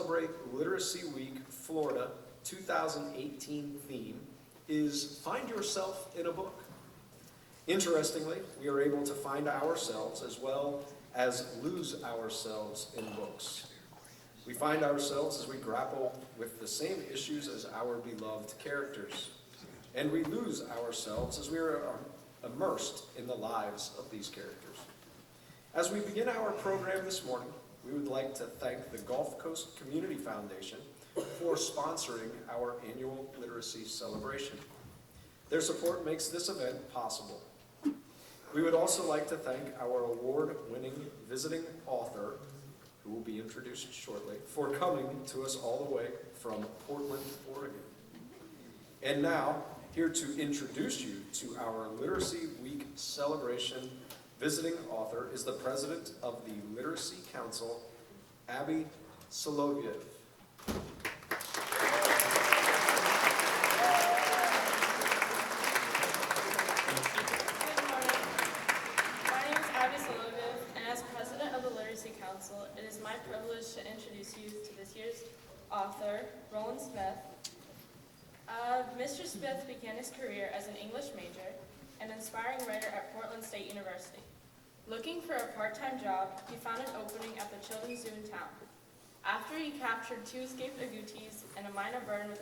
Celebrate Literacy Week Florida 2018 theme is Find Yourself in a Book. Interestingly, we are able to find ourselves as well as lose ourselves in books. We find ourselves as we grapple with the same issues as our beloved characters. And we lose ourselves as we are immersed in the lives of these characters. As we begin our program this morning, we would like to thank the Gulf Coast Community Foundation for sponsoring our annual literacy celebration. Their support makes this event possible. We would also like to thank our award-winning visiting author, who will be introduced shortly, for coming to us all the way from Portland, Oregon. And now, here to introduce you to our Literacy Week celebration visiting author is the president of the Literacy Council, Abby Soloviev. It is my privilege to introduce you to this year's author, Roland Smith. Mr. Smith began his career as an English major and inspiring writer at Portland State University. Looking for a part-time job, he found an opening at the children's zoo in town. After he captured 2 escaped agoutis and a minor bird with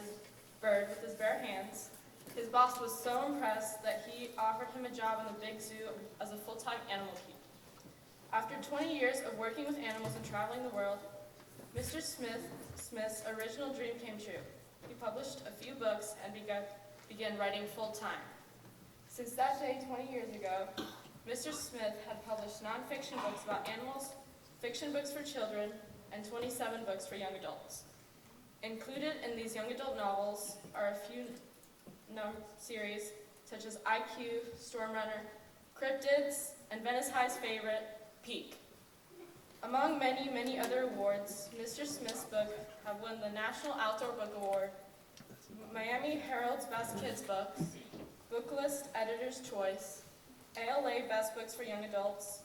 his bare hands, his boss was so impressed that he offered him a job in the big zoo as a full-time animal keeper. After 20 years of working with animals and traveling the world, Mr. Smith's original dream came true. He published a few books and began writing full-time. Since that day 20 years ago, Mr. Smith had published nonfiction books about animals, fiction books for children, and 27 books for young adults. Included in these young adult novels are a few series such as IQ, Storm Runner, Cryptids, and Venice High's favorite, Peak. Among many, many other awards, Mr. Smith's books have won the National Outdoor Book Award, Miami Herald's Best Kids Books, Booklist Editor's Choice, ALA Best Books for Young Adults,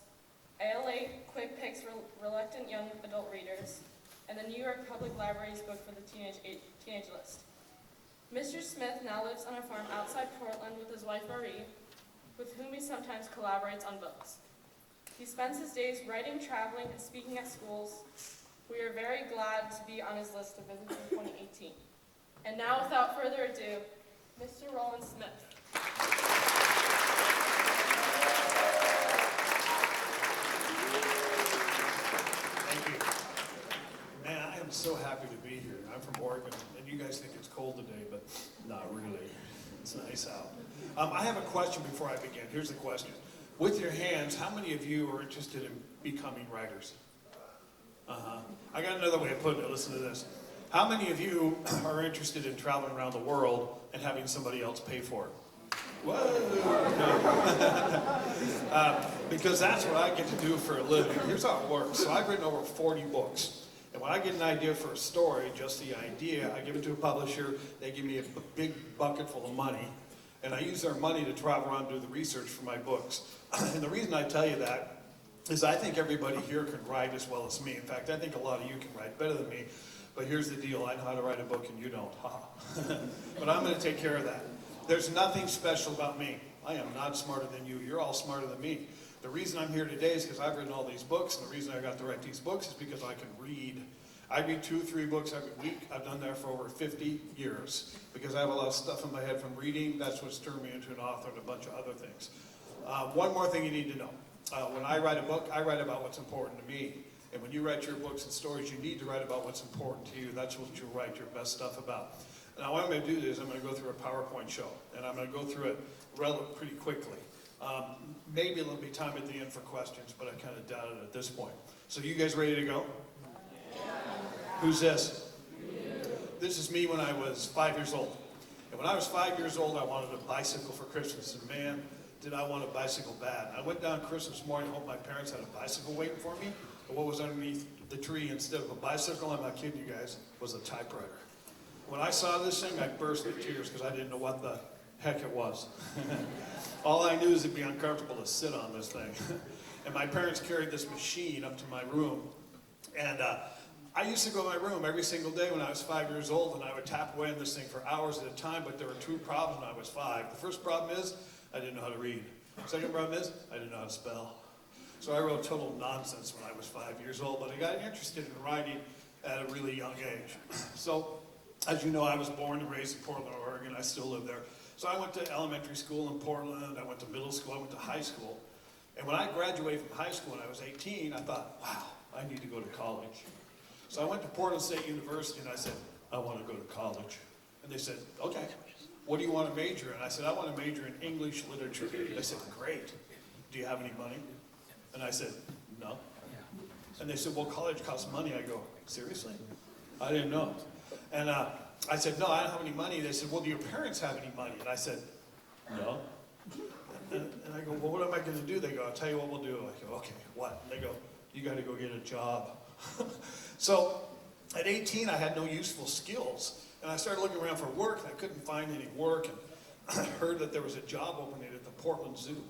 ALA Quick Picks for Reluctant Young Adult Readers, and the New York Public Library's book for the teenage list. Mr. Smith now lives on a farm outside Portland with his wife Marie, with whom he sometimes collaborates on books. He spends his days writing, traveling, and speaking at schools. We are very glad to be on his list of visits in 2018. And now, without further ado, Mr. Roland Smith. Thank you. Man, I am so happy to be here. I'm from Oregon, and you guys think it's cold today, but not really. It's nice out. I have a question before I begin. Here's the question. With your hands, how many of you are interested in becoming writers? I got another way of putting it. Listen to this. How many of you are interested in traveling around the world and having somebody else pay for it? Whoa! Because that's what I get to do for a living. Here's how it works. So I've written over 40 books. And when I get an idea for a story, just the idea, I give it to a publisher. They give me a big bucket full of money. And I use their money to travel around and do the research for my books. And the reason I tell you that is I think everybody here can write as well as me. In fact, I think a lot of you can write better than me. But here's the deal. I know how to write a book and you don't. But I'm going to take care of that. There's nothing special about me. I am not smarter than you. You're all smarter than me. The reason I'm here today is because I've written all these books. And the reason I got to write these books is because I can read. I read 2-3 books every week. I've done that for over 50 years because I have a lot of stuff in my head from reading. That's what's turned me into an author and a bunch of other things. One more thing you need to know. When I write a book, I write about what's important to me. And when you write your books and stories, you need to write about what's important to you. That's what you write your best stuff about. Now, what I'm going to do is I'm going to go through a PowerPoint show. And I'm going to go through it pretty quickly. Maybe there'll be time at the end for questions, but I kind of doubt it at this point. So you guys ready to go? Who's this? This is me when I was 5 years old. And when I was 5 years old, I wanted a bicycle for Christmas. And man, did I want a bicycle bad. I went down Christmas morning and hoped my parents had a bicycle waiting for me. But what was underneath the tree instead of a bicycle, I'm not kidding you guys, was a typewriter. When I saw this thing, I burst into tears because I didn't know what the heck it was. All I knew is it'd be uncomfortable to sit on this thing. And my parents carried this machine up to my room. And I used to go to my room every single day when I was 5 years old, and I would tap away on this thing for hours at a time, but there were two problems when I was 5. The first problem is, I didn't know how to read. The second problem is, I didn't know how to spell. So I wrote total nonsense when I was 5 years old, but I got interested in writing at a really young age. So, as you know, I was born and raised in Portland, Oregon. I still live there. So I went to elementary school in Portland, I went to middle school, I went to high school. And when I graduated from high school when I was 18, I thought, wow, I need to go to college. So I went to Portland State University and I said, I want to go to college. And they said, okay, what do you want to major in? And I said, I want to major in English literature. They said, great. Do you have any money? And I said, no. And they said, well, college costs money. I go, seriously? I didn't know. And I said, no, I don't have any money. They said, well, do your parents have any money? And I said, no. And I go, well, what am I going to do? They go, I'll tell you what we'll do. I go, okay, what? They go, you got to go get a job. So at 18, I had no useful skills. And I started looking around for work, and I couldn't find any work. And I heard that there was a job opening at the Portland Zoo.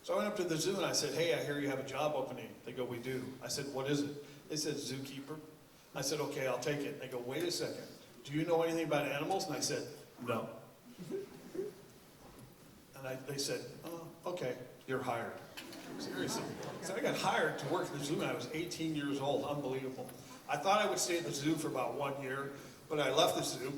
So I went up to the zoo, and I said, hey, I hear you have a job opening. They go, we do. I said, what is it? They said, zookeeper. I said, okay, I'll take it. They go, wait a second. Do you know anything about animals? And I said, no. And they said, oh, okay, you're hired. Seriously. So I got hired to work at the zoo when I was 18 years old. Unbelievable. I thought I would stay at the zoo for about 1 year, but I left the zoo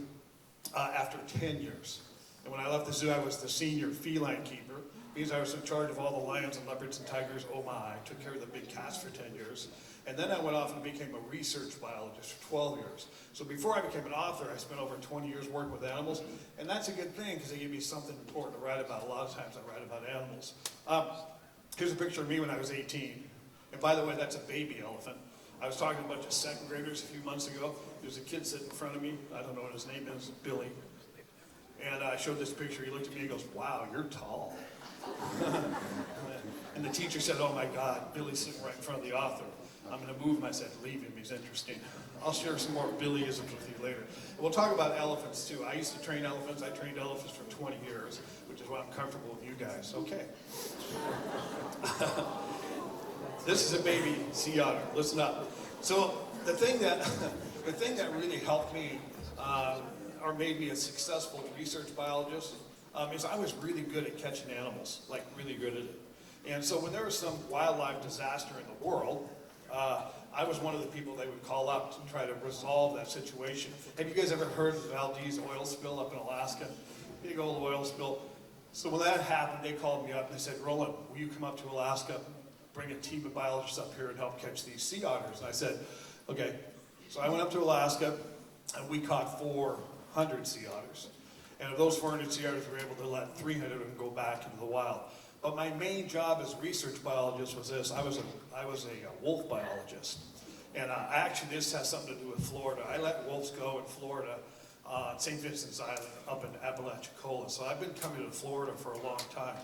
after 10 years. And when I left the zoo, I was the senior feline keeper because I was in charge of all the lions and leopards and tigers. Oh my, I took care of the big cats for 10 years. And then I went off and became a research biologist for 12 years. So before I became an author, I spent over 20 years working with animals. And that's a good thing because they give me something important to write about. A lot of times I write about animals. Here's a picture of me when I was 18. And by the way, that's a baby elephant. I was talking to a bunch of second graders a few months ago. There's a kid sitting in front of me. I don't know what his name is, Billy. And I showed this picture. He looked at me and goes, wow, you're tall. And the teacher said, oh my God, Billy's sitting right in front of the author. I'm going to move him. I said, leave him. He's interesting. I'll share some more Billyisms with you later. And we'll talk about elephants too. I used to train elephants. I trained elephants for 20 years, which is why I'm comfortable with you guys. Okay. This is a baby sea otter. Listen up. So the thing that really helped me or made me a successful research biologist is I was really good at catching animals, like really good at it. And so when there was some wildlife disaster in the world, I was one of the people they would call up to try to resolve that situation. Have you guys ever heard of the Valdez oil spill up in Alaska? Big old oil spill. So when that happened, they called me up and they said, Roland, will you come up to Alaska, bring a team of biologists up here and help catch these sea otters? And I said, okay. So I went up to Alaska and we caught 400 sea otters. And of those 400 sea otters, we were able to let 300 of them go back into the wild. But my main job as a research biologist was this. I was a wolf biologist. And actually this has something to do with Florida. I let wolves go in Florida, St. Vincent's Island, up in Apalachicola. So I've been coming to Florida for a long time.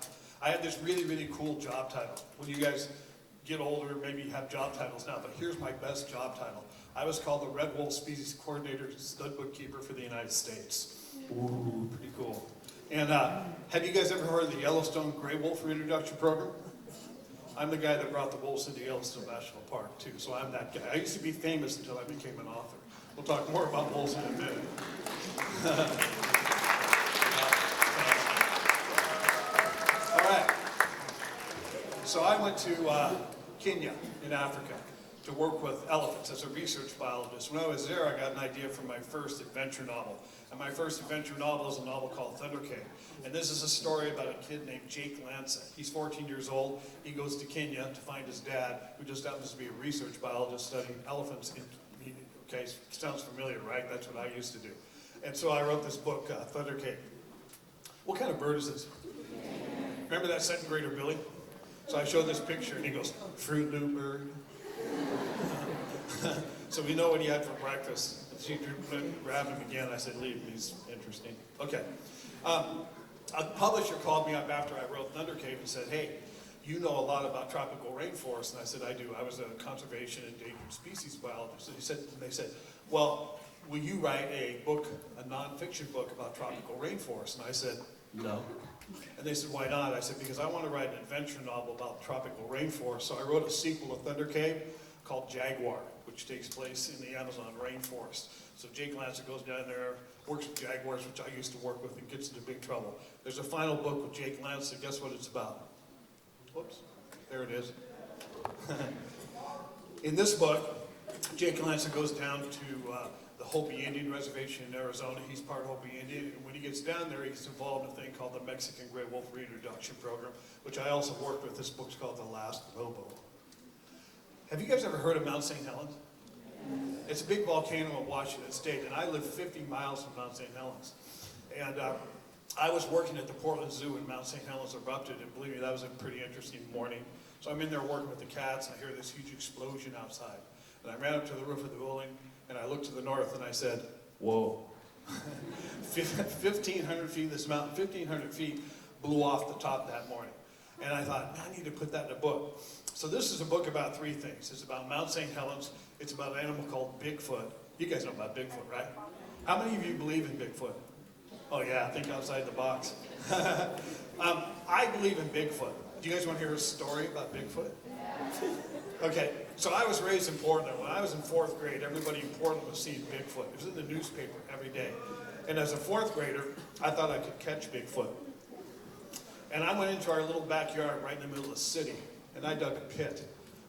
I had this really, really cool job title. When you guys get older, maybe you have job titles now, but here's my best job title. I was called the Red Wolf Species Coordinator Stud Bookkeeper for the United States. Ooh, pretty cool. And have you guys ever heard of the Yellowstone Gray Wolf Reintroduction Program? I'm the guy that brought the wolves into Yellowstone National Park too, so I'm that guy. I used to be famous until I became an author. We'll talk more about wolves in a minute. All right. So I went to Kenya in Africa to work with elephants as a research biologist. When I was there, I got an idea for my first adventure novel. And my first adventure novel is a novel called Thunder Cave. And this is a story about a kid named Jake Lansing. He's 14 years old. He goes to Kenya to find his dad, who just happens to be a research biologist studying elephants. Okay, sounds familiar, right? That's what I used to do. And so I wrote this book, Thunder Cave. What kind of bird is this? Remember that second grader, Billy? So I showed this picture, and he goes, Fruit Loop bird. So we know what he had for breakfast. She grabbed him again. I said, leave him. He's interesting. Okay. A publisher called me up after I wrote Thunder Cave and said, hey, you know a lot about tropical rainforests. And I said, I do. I was a conservation endangered species biologist. And they said, well, will you write a book, a nonfiction book about tropical rainforests? And I said, no. And they said, why not? I said, because I want to write an adventure novel about tropical rainforests. So I wrote a sequel to Thunder Cave. called Jaguar, which takes place in the Amazon rainforest. So Jake Lancer goes down there, works with jaguars, which I used to work with, and gets into big trouble. There's a final book with Jake Lancer. Guess what it's about? Whoops, there it is. In this book, Jake Lancer goes down to the Hopi Indian Reservation in Arizona. He's part Hopi Indian, and when he gets down there, he gets involved in a thing called the Mexican Gray Wolf Reintroduction Program, which I also worked with. This book's called The Last Lobo. Have you guys ever heard of Mount St. Helens? It's a big volcano in Washington State, and I live 50 miles from Mount St. Helens. And I was working at the Portland Zoo when Mount St. Helens erupted, and believe me, that was a pretty interesting morning. So I'm in there working with the cats, and I hear this huge explosion outside. And I ran up to the roof of the building, and I looked to the north, and I said, whoa. 1,500 feet, this mountain, 1,500 feet blew off the top that morning. And I thought, I need to put that in a book. So this is a book about three things. It's about Mount St. Helens. It's about an animal called Bigfoot. You guys know about Bigfoot, right? How many of you believe in Bigfoot? Oh yeah, think outside the box. I believe in Bigfoot. Do you guys want to hear a story about Bigfoot? Okay, so I was raised in Portland. When I was in 4th grade, everybody in Portland was seeing Bigfoot. It was in the newspaper every day. And as a 4th grader, I thought I could catch Bigfoot. And I went into our little backyard right in the middle of the city, and I dug a pit,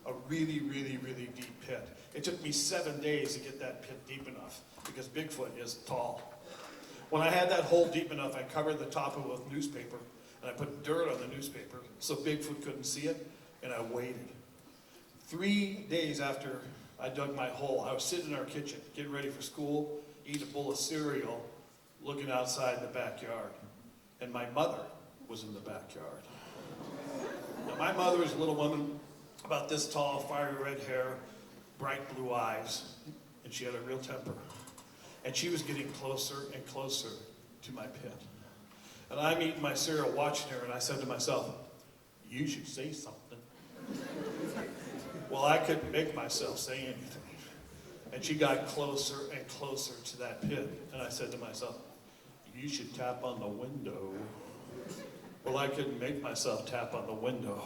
a really, really, really deep pit. It took me 7 days to get that pit deep enough, because Bigfoot is tall. When I had that hole deep enough, I covered the top of it with newspaper, and I put dirt on the newspaper so Bigfoot couldn't see it, and I waited. 3 days after I dug my hole, I was sitting in our kitchen, getting ready for school, eating a bowl of cereal, looking outside in the backyard, and my mother was in the backyard. Now, my mother was a little woman, about this tall, fiery red hair, bright blue eyes, and she had a real temper. And she was getting closer and closer to my pit. And I'm eating my cereal, watching her, and I said to myself, you should say something. Well, I couldn't make myself say anything. And she got closer and closer to that pit, and I said to myself, you should tap on the window. Well, I couldn't make myself tap on the window.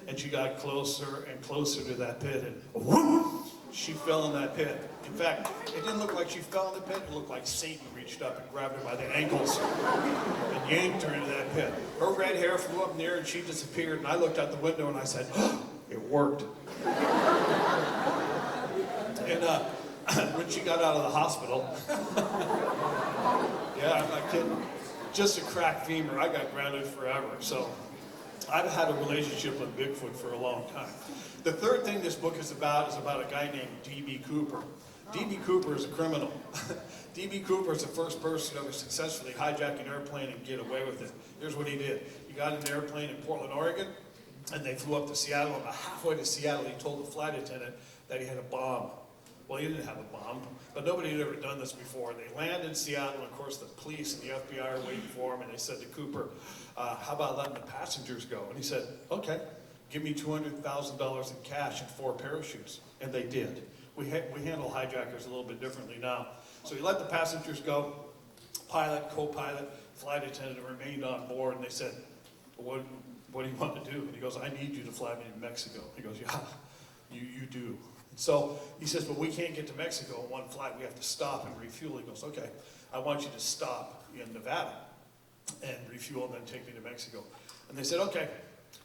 And she got closer and closer to that pit, and whoop, she fell in that pit. In fact, it didn't look like she fell in the pit. It looked like Satan reached up and grabbed her by the ankles and yanked her into that pit. Her red hair flew up in the air, and she disappeared. And I looked out the window, and I said, oh, it worked. And when she got out of the hospital, yeah, I'm not kidding, just a cracked femur, I got grounded forever. So I've had a relationship with Bigfoot for a long time. The third thing this book is about a guy named D.B. Cooper. D.B. Cooper is a criminal. D.B. Cooper is the first person to ever successfully hijack an airplane and get away with it. Here's what he did. He got in an airplane in Portland, Oregon, and they flew up to Seattle. About halfway to Seattle, he told the flight attendant that he had a bomb. Well, he didn't have a bomb, but nobody had ever done this before. They landed in Seattle, and of course the police and the FBI are waiting for him, and they said to Cooper, how about letting the passengers go? And he said, okay, give me $200,000 in cash and 4 parachutes. And they did. We handle hijackers a little bit differently now. So he let the passengers go, pilot, co-pilot, flight attendant remained on board, and they said, what do you want to do? And he goes, I need you to fly me to Mexico. He goes, yeah, you do. So he says, but we can't get to Mexico in one flight. We have to stop and refuel. He goes, okay, I want you to stop in Nevada and refuel and then take me to Mexico. And they said, okay.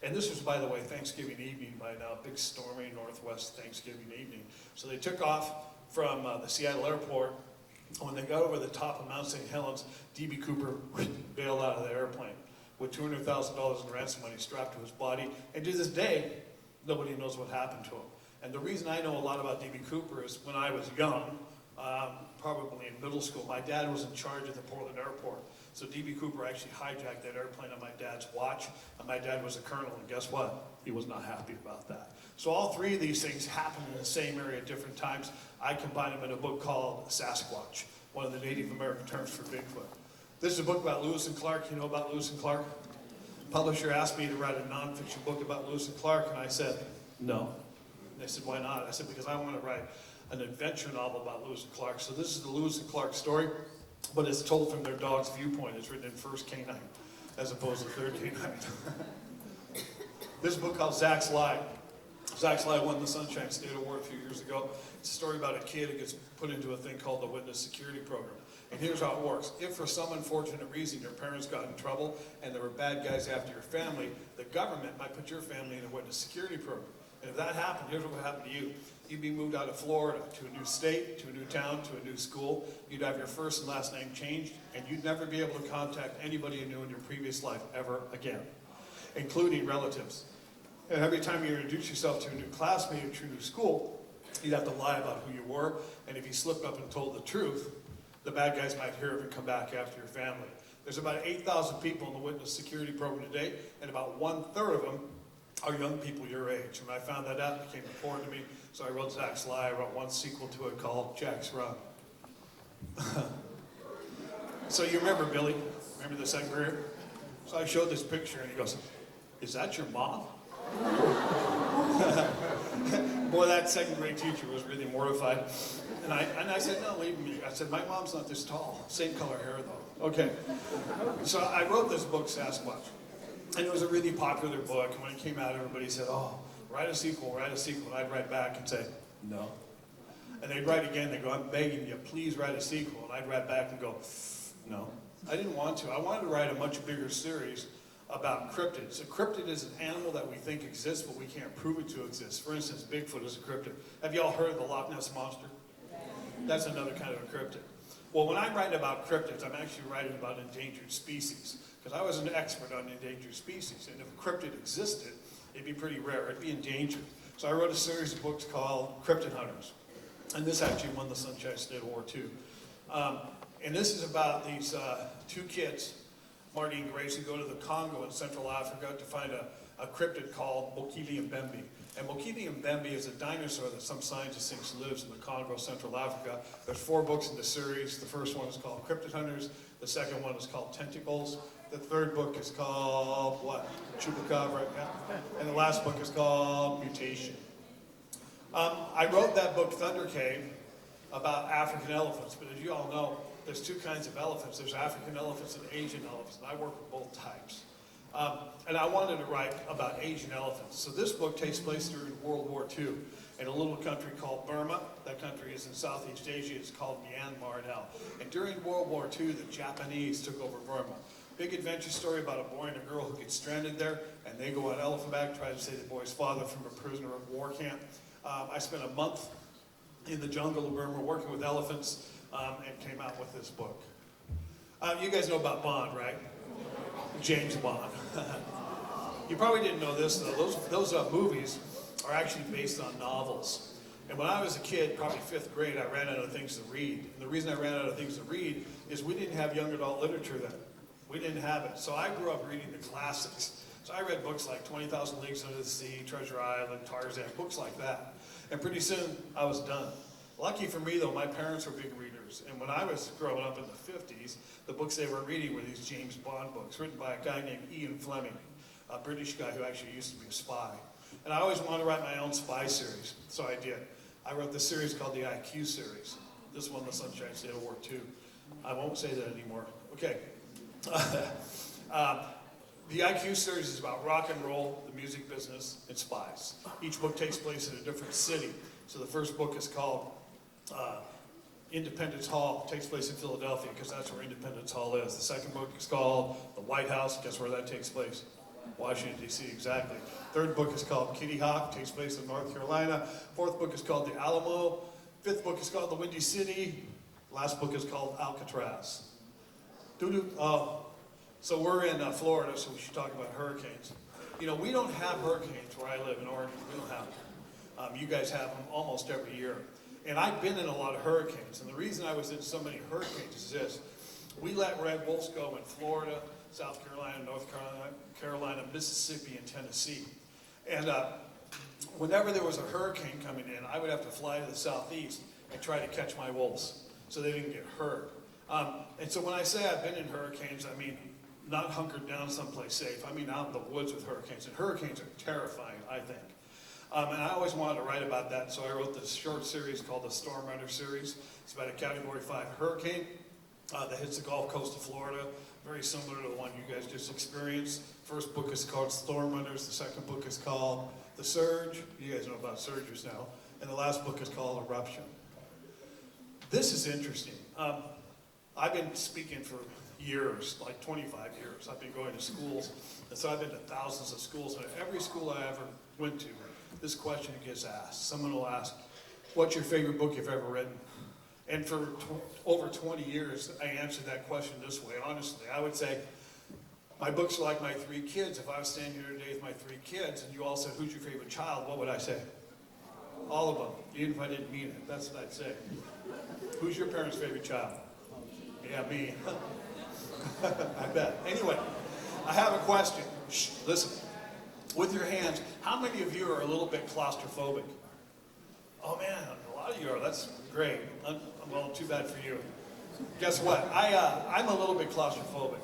And this was, by the way, Thanksgiving evening by now, big stormy northwest Thanksgiving evening. So they took off from the Seattle airport. When they got over the top of Mount St. Helens, D.B. Cooper bailed out of the airplane with $200,000 in ransom money strapped to his body. And to this day, nobody knows what happened to him. And the reason I know a lot about D.B. Cooper is when I was young, probably in middle school, my dad was in charge of the Portland airport. So D.B. Cooper actually hijacked that airplane on my dad's watch, and my dad was a colonel, and guess what? He was not happy about that. So all three of these things happened in the same area at different times. I combined them in a book called Sasquatch, one of the Native American terms for Bigfoot. This is a book about Lewis and Clark. You know about Lewis and Clark? The publisher asked me to write a nonfiction book about Lewis and Clark, and I said, no. And they said, why not? I said, because I want to write an adventure novel about Lewis and Clark. So this is the Lewis and Clark story, but it's told from their dog's viewpoint. It's written in first canine, as opposed to third canine. This book called Zack Slide. Zack Slide won the Sunshine State Award a few years ago. It's a story about a kid who gets put into a thing called the Witness Security Program. And here's how it works. If for some unfortunate reason your parents got in trouble and there were bad guys after your family, the government might put your family in a Witness Security Program. And if that happened, here's what would happen to you. You'd be moved out of Florida to a new state, to a new town, to a new school. You'd have your first and last name changed, and you'd never be able to contact anybody you knew in your previous life ever again, including relatives. And every time you introduce yourself to a new classmate or to a new school, you'd have to lie about who you were, and if you slipped up and told the truth, the bad guys might hear of it and come back after your family. There's about 8,000 people in the Witness Security Program today, and about 1/3 of them are young people your age. When I found that out, it became important to me, so I wrote Zack Slide. I wrote one sequel to it called Jack's Run. So you remember Billy? Remember the second grader? So I showed this picture, and he goes, "Is that your mom?" Boy, that second grade teacher was really mortified. And I said, "No, leave me." I said, "My mom's not this tall. Same color hair, though." Okay. So I wrote this book, Sasquatch. And it was a really popular book. And when it came out, everybody said, "Oh, write a sequel, write a sequel." And I'd write back and say, "No." And they'd write again. They'd go, "I'm begging you, please write a sequel." And I'd write back and go, "No." I didn't want to. I wanted to write a much bigger series about cryptids. So cryptid is an animal that we think exists, but we can't prove it to exist. For instance, Bigfoot is a cryptid. Have you all heard of the Loch Ness Monster? That's another kind of a cryptid. Well, when I write about cryptids, I'm actually writing about endangered species, because I was an expert on endangered species, and if a cryptid existed, it'd be pretty rare. It'd be endangered. So I wrote a series of books called Krypton Hunters, and this actually won the Sunshine State Award too. And this is about these two kids, Marty and Grace, who go to the Congo in Central Africa to find a cryptid called Mokili Mbembe. And Mokili Mbembe is a dinosaur that some scientists think lives in the Congo, Central Africa. There's 4 books in the series. The first one is called Krypton Hunters. The second one is called Tentacles. The third book is called, what? Chupacabra. Yeah. And the last book is called Mutation. I wrote that book, Thunder Cave, about African elephants. But as you all know, there's 2 kinds of elephants. There's African elephants and Asian elephants. And I work with both types. And I wanted to write about Asian elephants. So this book takes place during World War II in a little country called Burma. That country is in Southeast Asia. It's called Myanmar now. And during World War II, the Japanese took over Burma. Big adventure story about a boy and a girl who get stranded there, and they go on elephant try to save the boy's father from a prisoner of war camp. I spent a month in the jungle of Burma working with elephants and came out with this book. You guys know about Bond, right? James Bond. You probably didn't know this, though. Those movies are actually based on novels. And when I was a kid, probably 5th grade, I ran out of things to read. And the reason I ran out of things to read is we didn't have young adult literature then. We didn't have it. So I grew up reading the classics. So I read books like 20,000 Leagues Under the Sea, Treasure Island, Tarzan, books like that. And pretty soon, I was done. Lucky for me, though, my parents were big readers. And when I was growing up in the 50s, the books they were reading were these James Bond books, written by a guy named Ian Fleming, a British guy who actually used to be a spy. And I always wanted to write my own spy series, so I did. I wrote this series called the IQ series. This won the Sunshine State Award too. I won't say that anymore. Okay. The IQ series is about rock and roll, the music business, and spies. Each book takes place in a different city. So the first book is called Independence Hall. It takes place in Philadelphia because that's where Independence Hall is. The second book is called The White House. Guess where that takes place? Washington, D.C., exactly. Third book is called Kitty Hawk. Takes place in North Carolina. Fourth book is called The Alamo. Fifth book is called The Windy City. Last book is called Alcatraz. So we're in Florida, so we should talk about hurricanes. You know, we don't have hurricanes where I live in Oregon. We don't have them. You guys have them almost every year. And I've been in a lot of hurricanes. And the reason I was in so many hurricanes is this. We let red wolves go in Florida, South Carolina, North Carolina, Mississippi, and Tennessee. And whenever there was a hurricane coming in, I would have to fly to the southeast and try to catch my wolves so they didn't get hurt. And so when I say I've been in hurricanes, I mean not hunkered down someplace safe. I mean out in the woods with hurricanes. And hurricanes are terrifying, I think. And I always wanted to write about that, so I wrote this short series called the Storm Runner series. It's about a Category 5 hurricane that hits the Gulf Coast of Florida, very similar to the one you guys just experienced. First book is called Storm Runners. The second book is called The Surge, you guys know about surges now, and the last book is called Eruption. This is interesting. I've been speaking for years, like 25 years. I've been going to schools, and so I've been to thousands of schools, and at every school I ever went to, this question gets asked. Someone will ask, what's your favorite book you've ever written? And for over 20 years, I answered that question this way. Honestly, I would say, my books are like my 3 kids. If I was standing here today with my 3 kids, and you all said, who's your favorite child, what would I say? All of them, even if I didn't mean it. That's what I'd say. Who's your parents' favorite child? Yeah, me. I bet. Anyway, I have a question. Shh, listen. With your hands, how many of you are a little bit claustrophobic? Oh man, a lot of you are. That's great. Well, too bad for you. Guess what? I'm a little bit claustrophobic.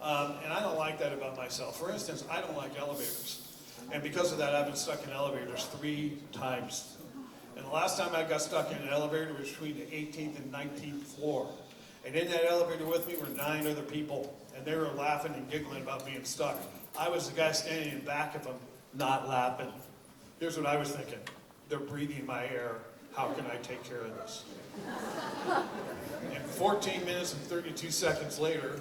And I don't like that about myself. For instance, I don't like elevators. And because of that, I've been stuck in elevators 3 times. And the last time I got stuck in an elevator was between the 18th and 19th floor. And in that elevator with me were 9 other people. And they were laughing and giggling about being stuck. I was the guy standing in back of them, not laughing. Here's what I was thinking. They're breathing my air. How can I take care of this? And 14 minutes and 32 seconds later,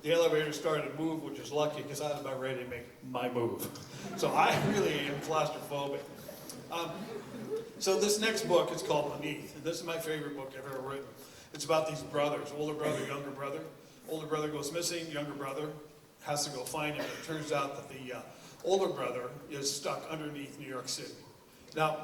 the elevator started to move, which is lucky because I was about ready to make my move. So I really am claustrophobic. So this next book is called Beneath. And this is my favorite book I've ever written. It's about these brothers, older brother, younger brother. Older brother goes missing, younger brother has to go find him. It turns out that the older brother is stuck underneath New York City. Now,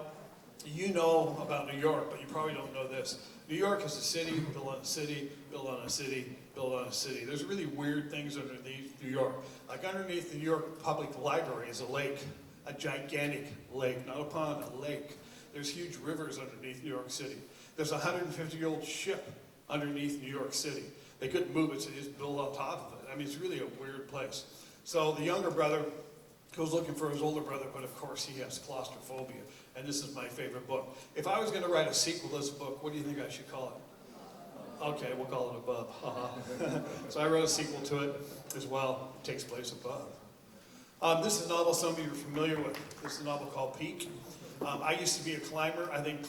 you know about New York, but you probably don't know this. New York is a city, built on a city, built on a city, built on a city. There's really weird things underneath New York. Like underneath the New York Public Library is a lake, a gigantic lake, not a pond, a lake. There's huge rivers underneath New York City. There's a 150-year-old ship underneath New York City. They couldn't move it, so they just built on top of it. I mean, it's really a weird place. So the younger brother goes looking for his older brother, but of course he has claustrophobia. And this is my favorite book. If I was going to write a sequel to this book, what do you think I should call it? Okay, we'll call it Above. So I wrote a sequel to it as well. It takes place above. This is a novel some of you are familiar with. This is a novel called Peak. I used to be a climber. I think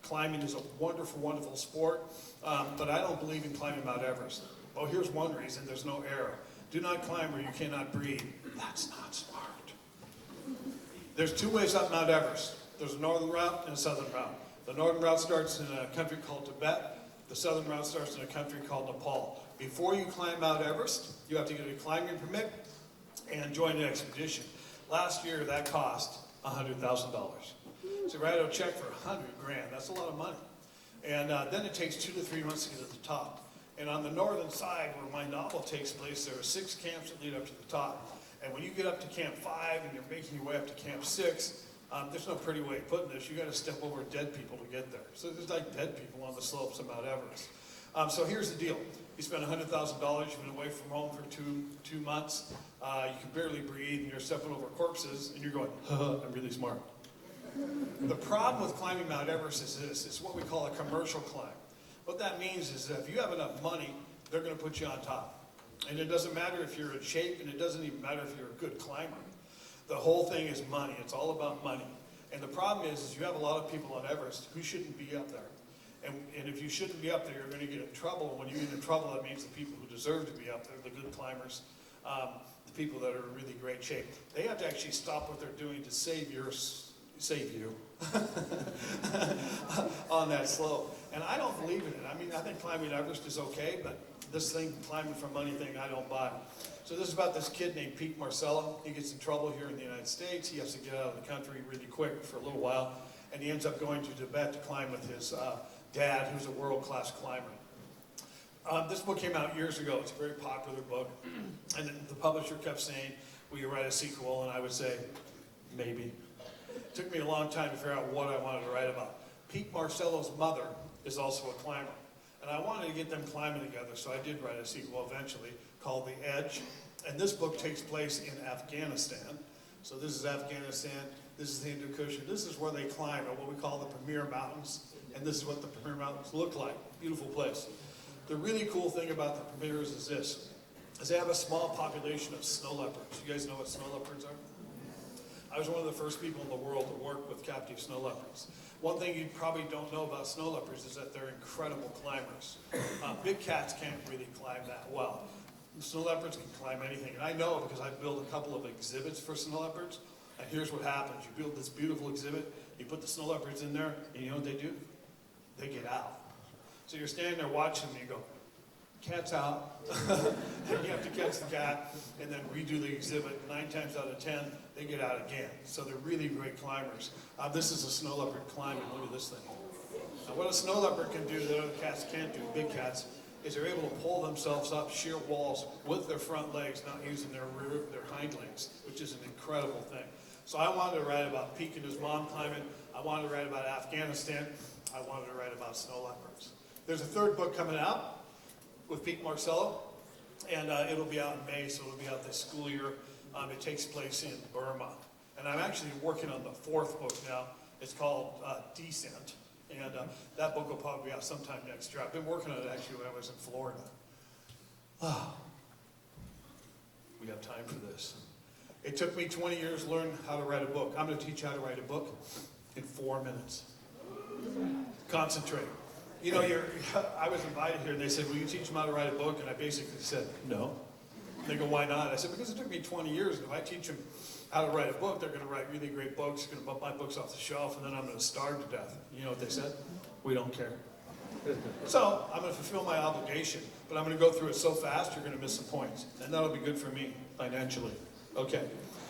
climbing is a wonderful, wonderful sport, but I don't believe in climbing Mount Everest. Oh, here's one reason. There's no air. Do not climb where you cannot breathe. That's not smart. There's 2 ways up Mount Everest. There's a northern route and a southern route. The northern route starts in a country called Tibet. The southern route starts in a country called Nepal. Before you climb Mount Everest, you have to get a climbing permit and join an expedition. Last year, that cost $100,000. So write out a check for $100 grand. That's a lot of money. And then it takes 2 to 3 months to get to the top. And on the northern side, where my novel takes place, there are 6 camps that lead up to the top. And when you get up to Camp 5 and you're making your way up to Camp 6, there's no pretty way of putting this. You got to step over dead people to get there. So there's like dead people on the slopes of Mount Everest. So here's the deal. You spend $100,000, you've been away from home for two months, you can barely breathe, and you're stepping over corpses, and you're going, I'm really smart. The problem with climbing Mount Everest is this. It's what we call a commercial climb. What that means is that if you have enough money, they're going to put you on top. And it doesn't matter if you're in shape, and it doesn't even matter if you're a good climber. The whole thing is money. It's all about money. And the problem is you have a lot of people on Everest who shouldn't be up there. And if you shouldn't be up there, you're going to get in trouble. And when you get in trouble, that means the people who deserve to be up there, the good climbers, the people that are in really great shape, they have to actually stop what they're doing to save you on that slope. And I don't believe in it. I mean, I think climbing Everest is okay, but this thing, climbing for money thing, I don't buy. So this is about this kid named Pete Marcello. He gets in trouble here in the United States. He has to get out of the country really quick for a little while. And he ends up going to Tibet to climb with his dad, who's a world-class climber. This book came out years ago. It's a very popular book. And the publisher kept saying, will you write a sequel? And I would say, maybe. It took me a long time to figure out what I wanted to write about. Pete Marcello's mother is also a climber. And I wanted to get them climbing together, so I did write a sequel eventually called The Edge. And this book takes place in Afghanistan. So this is Afghanistan, this is the Hindu Kush, this is where they climb at what we call the Pamir Mountains. And this is what the Pamir Mountains look like. Beautiful place. The really cool thing about the Pamirs is this, is they have a small population of snow leopards. You guys know what snow leopards are? I was one of the first people in the world to work with captive snow leopards. One thing you probably don't know about snow leopards is that they're incredible climbers. Big cats can't really climb that well. Snow leopards can climb anything, and I know because I've built a couple of exhibits for snow leopards, and here's what happens. You build this beautiful exhibit, you put the snow leopards in there, and you know what they do? They get out. So you're standing there watching them, and you go, cat's out. And you have to catch the cat and then redo the exhibit. 9 times out of 10, they get out again. So they're really great climbers. This is a snow leopard climbing. Look at this thing. Now, what a snow leopard can do that other cats can't do, big cats, is they're able to pull themselves up sheer walls with their front legs, not using their hind legs, which is an incredible thing. So I wanted to write about Pete and his mom climbing. I wanted to write about Afghanistan. I wanted to write about snow leopards. There's a third book coming out with Pete Marcello, and it'll be out in May, so it'll be out this school year. It takes place in Burma. And I'm actually working on the fourth book now. It's called Descent, and that book will probably be out sometime next year. I've been working on it actually when I was in Florida. We have time for this. It took me 20 years to learn how to write a book. I'm going to teach you how to write a book in 4 minutes. Concentrate. You know, I was invited here, and they said, will you teach them how to write a book? And I basically said, no. And they go, why not? I said, because it took me 20 years, and if I teach them how to write a book, they're going to write really great books, going to bump my books off the shelf, and then I'm going to starve to death. You know what they said? We don't care. So I'm going to fulfill my obligation, but I'm going to go through it so fast, you're going to miss some points. And that'll be good for me, financially. Okay.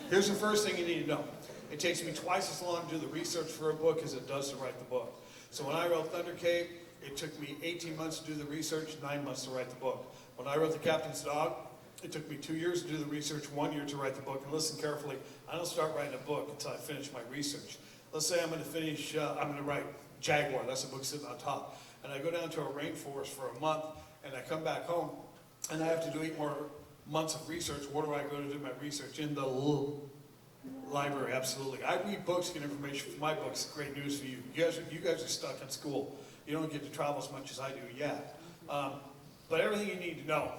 Here's the first thing you need to know. It takes me twice as long to do the research for a book as it does to write the book. So when I wrote Thunder Cave, it took me 18 months to do the research, 9 months to write the book. When I wrote The Captain's Dog, it took me 2 years to do the research, 1 year to write the book. And listen carefully, I don't start writing a book until I finish my research. Let's say I'm going to write Jaguar, that's the book sitting on top. And I go down to a rainforest for a month, and I come back home, and I have to do 8 more months of research. Where do I go to do my research? In the library, absolutely. I read books, get information from my books. Great news for you. You guys are stuck in school. You don't get to travel as much as I do yet. But everything you need to know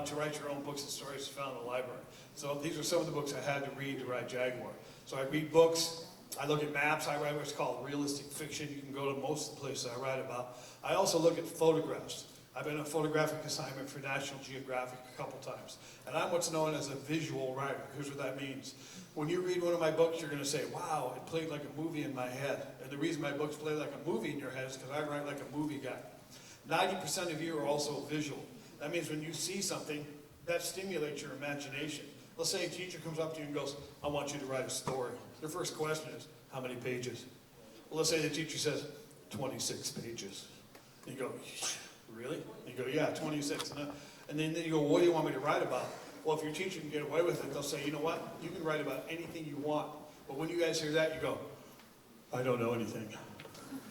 to write your own books and stories is found in the library. So these are some of the books I had to read to write Jaguar. So I read books, I look at maps, I write what's called realistic fiction. You can go to most of the places I write about. I also look at photographs. I've been on a photographic assignment for National Geographic a couple times. And I'm what's known as a visual writer. Here's what that means. When you read one of my books, you're going to say, wow, it played like a movie in my head. And the reason my books play like a movie in your head is because I write like a movie guy. 90% of you are also visual. That means when you see something, that stimulates your imagination. Let's say a teacher comes up to you and goes, I want you to write a story. Their first question is, how many pages? Well, let's say the teacher says, 26 pages. And you go, really? And you go, yeah, 26. And then you go, what do you want me to write about? Well, if your teacher can get away with it, they'll say, you know what? You can write about anything you want. But when you guys hear that, you go, I don't know anything.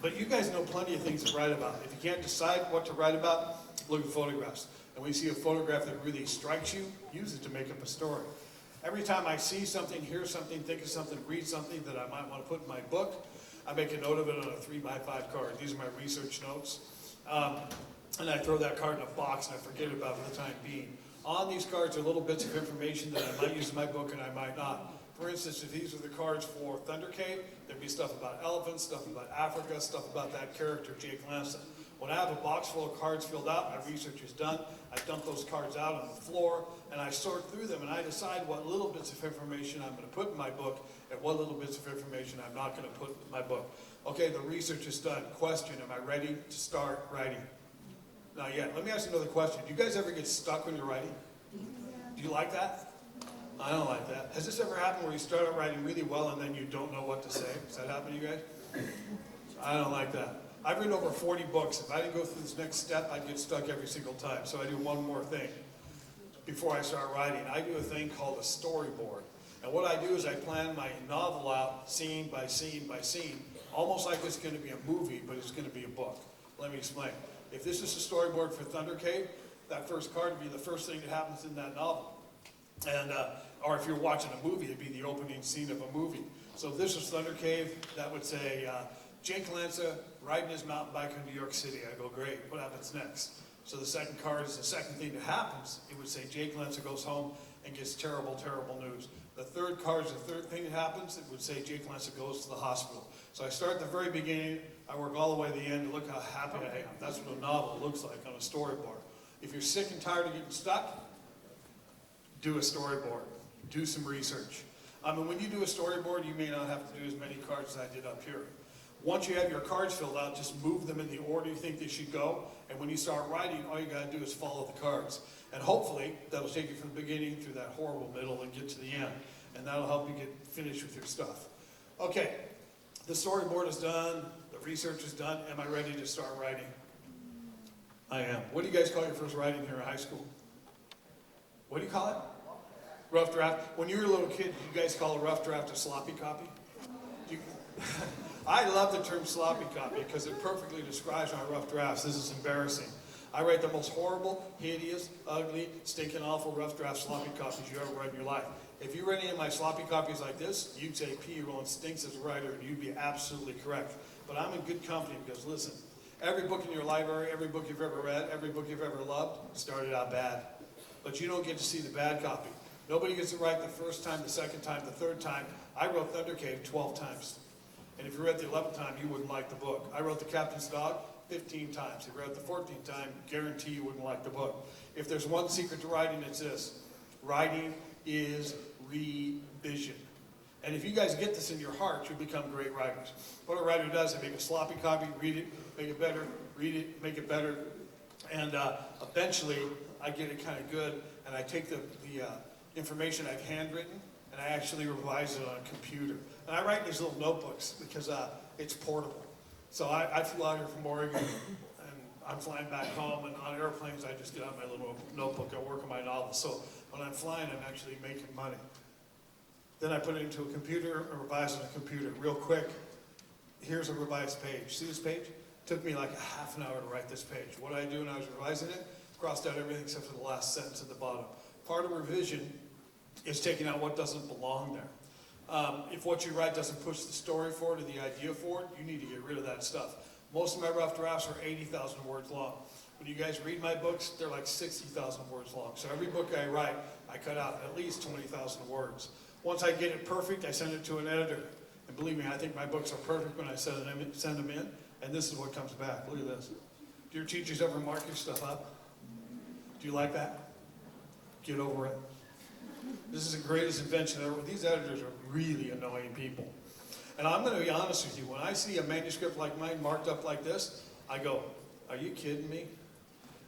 But you guys know plenty of things to write about. If you can't decide what to write about, look at photographs. And when you see a photograph that really strikes you, use it to make up a story. Every time I see something, hear something, think of something, read something that I might want to put in my book, I make a note of it on a 3x5 card. These are my research notes. And I throw that card in a box and I forget about it for the time being. On these cards are little bits of information that I might use in my book and I might not. For instance, if these are the cards for Thunder Cave, there'd be stuff about elephants, stuff about Africa, stuff about that character, Jake Lanson. When I have a box full of cards filled out, my research is done, I dump those cards out on the floor, and I sort through them, and I decide what little bits of information I'm going to put in my book, and what little bits of information I'm not going to put in my book. Okay, the research is done. Question, am I ready to start writing? Not yet. Let me ask you another question. Do you guys ever get stuck when you're writing? Do you like that? I don't like that. Has this ever happened where you start out writing really well and then you don't know what to say? Does that happen to you guys? I don't like that. I've written over 40 books. If I didn't go through this next step, I'd get stuck every single time. So I do one more thing before I start writing. I do a thing called a storyboard. And what I do is I plan my novel out scene by scene by scene, almost like it's going to be a movie, but it's going to be a book. Let me explain. If this is a storyboard for Thunder Cave, that first card would be the first thing that happens in that novel. And, or if you're watching a movie, it'd be the opening scene of a movie. So if this was Thunder Cave, that would say, Jake Lanza riding his mountain bike in New York City. I go, great, what happens next? So the second card is the second thing that happens. It would say Jake Lanza goes home and gets terrible, terrible news. The third card is the third thing that happens. It would say Jake Lancet goes to the hospital. So I start at the very beginning, I work all the way to the end, and look how happy I am. That's what a novel looks like on a storyboard. If you're sick and tired of getting stuck, do a storyboard. Do some research. When you do a storyboard, you may not have to do as many cards as I did up here. Once you have your cards filled out, just move them in the order you think they should go. And when you start writing, all you got to do is follow the cards. And hopefully, that'll take you from the beginning through that horrible middle and get to the end. And that'll help you get finished with your stuff. Okay, the storyboard is done. The research is done. Am I ready to start writing? I am. What do you guys call your first writing here in high school? What do you call it? Rough draft. When you were a little kid, did you guys call a rough draft a sloppy copy? I love the term sloppy copy because it perfectly describes my rough drafts. This is embarrassing. I write the most horrible, hideous, ugly, stinking, awful rough draft sloppy copies you ever read in your life. If you read any of my sloppy copies like this, you'd say P. Roland stinks as a writer, and you'd be absolutely correct. But I'm in good company because, listen, every book in your library, every book you've ever read, every book you've ever loved, started out bad. But you don't get to see the bad copy. Nobody gets it right the first time, the second time, the third time. I wrote Thunder Cave 12 times. And if you read the 11th time, you wouldn't like the book. I wrote The Captain's Dog 15 times. If you read the 14th time, guarantee you wouldn't like the book. If there's one secret to writing, it's this. Writing is revision. And if you guys get this in your heart, you'll become great writers. What a writer does, they make a sloppy copy, read it, make it better, read it, make it better. And eventually, I get it kind of good, and I take the information I've handwritten, and I actually revise it on a computer. And I write in these little notebooks because it's portable. So I flew out here from Oregon, and I'm flying back home, and on airplanes I just get out my little notebook, I work on my novel. So when I'm flying, I'm actually making money. Then I put it into a computer and revise it on a computer real quick. Here's a revised page. See this page? It took me like a half an hour to write this page. What did I do when I was revising it? Crossed out everything except for the last sentence at the bottom. Part of revision is taking out what doesn't belong there. If what you write doesn't push the story forward or the idea forward, you need to get rid of that stuff. Most of my rough drafts are 80,000 words long. When you guys read my books, they're like 60,000 words long. So every book I write, I cut out at least 20,000 words. Once I get it perfect, I send it to an editor. And believe me, I think my books are perfect when I send them in. And this is what comes back. Look at this. Do your teachers ever mark your stuff up? Do you like that? Get over it. This is the greatest invention ever. These editors are really annoying people. And I'm going to be honest with you. When I see a manuscript like mine marked up like this, I go, are you kidding me?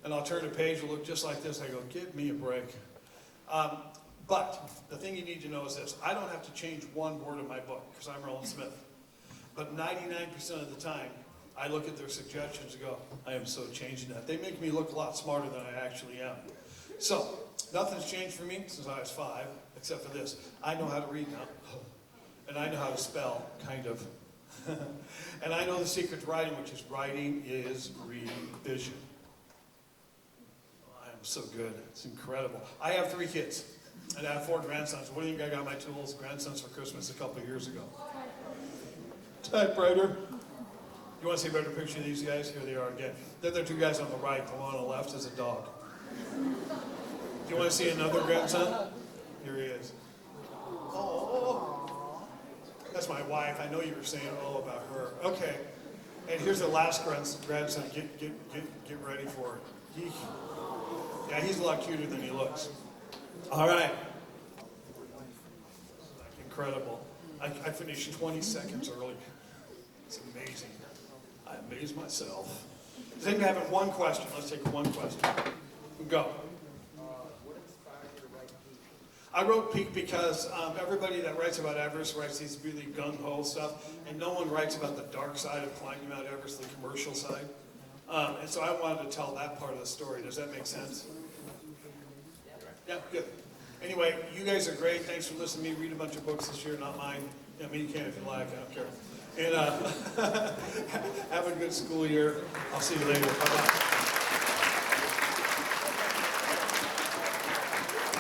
And I'll turn a page and look just like this. I go, give me a break. But the thing you need to know is this. I don't have to change one word in my book because I'm Roland Smith. But 99% of the time, I look at their suggestions and go, I am so changing that. They make me look a lot smarter than I actually am. So, nothing's changed for me since I was 5, except for this. I know how to read now. And I know how to spell, kind of. And I know the secret to writing, which is writing is revision. I am so good. It's incredible. I have 3 kids. And I have 4 grandsons. What do you think I got my 2 little grandsons for Christmas a couple of years ago? Typewriter. You want to see a better picture of these guys? Here they are again. They're the 2 guys on the right. The one on the left is a dog. Do you want to see another grandson? Here he is. Oh, that's my wife. I know you were saying oh about her. Okay. And here's the last grandson. Get ready for it. Yeah, he's a lot cuter than he looks. All right. Incredible. I finished 20 seconds early. It's amazing. I amaze myself. Does anybody have one question? Let's take one question. Go. What inspired you to write Peak? I wrote Peak because everybody that writes about Everest writes these really gung-ho stuff, and no one writes about the dark side of climbing Mount Everest, the commercial side. And so I wanted to tell that part of the story. Does that make sense? Yeah, good. Anyway, you guys are great. Thanks for listening to me read a bunch of books this year, not mine. I mean, you can if you like. I don't care. And have a good school year. I'll see you later. Bye-bye.